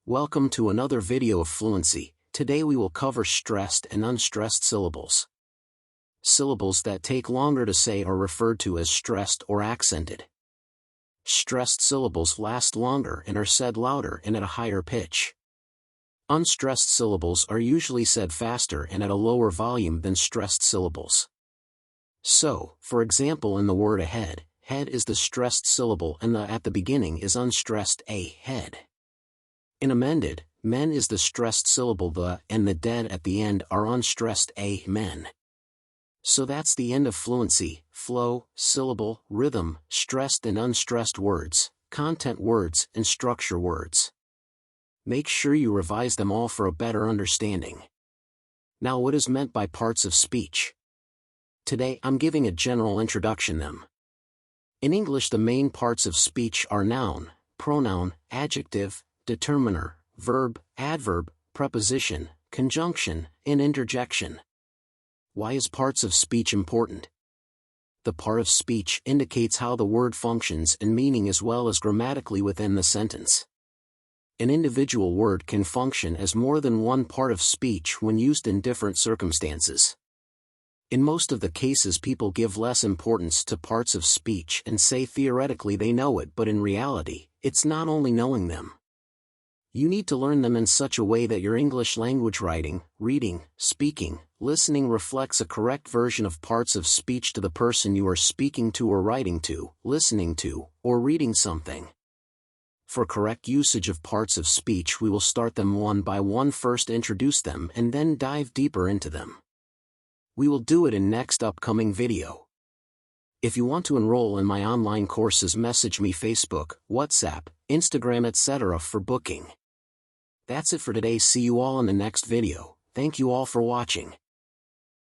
Welcome to another video of fluency. Today we will cover stressed and unstressed syllables. Syllables that take longer to say are referred to as stressed or accented. Stressed syllables last longer and are said louder and at a higher pitch. Unstressed syllables are usually said faster and at a lower volume than stressed syllables. So, for example, in the word ahead, head is the stressed syllable and the at the beginning is unstressed a head. In amended, men is the stressed syllable the and the dead at the end are unstressed a men. So that's the end of fluency, flow, syllable, rhythm, stressed and unstressed words, content words and structure words. Make sure you revise them all for a better understanding. Now, what is meant by parts of speech? Today I'm giving a general introduction them. In English, the main parts of speech are noun, pronoun, adjective, determiner, verb, adverb, preposition, conjunction, and interjection. Why is parts of speech important? The part of speech indicates how the word functions and meaning as well as grammatically within the sentence. An individual word can function as more than one part of speech when used in different circumstances. In most of the cases, people give less importance to parts of speech and say theoretically they know it, but in reality, it's not only knowing them. You need to learn them in such a way that your English language writing, reading, speaking, listening reflects a correct version of parts of speech to the person you are speaking to or writing to, listening to, or reading something. For correct usage of parts of speech, we will start them one by one, first introduce them and then dive deeper into them. We will do it in next upcoming video. If you want to enroll in my online courses, message me Facebook, WhatsApp, Instagram, etc. for booking. That's it for today. See you all in the next video. Thank you all for watching.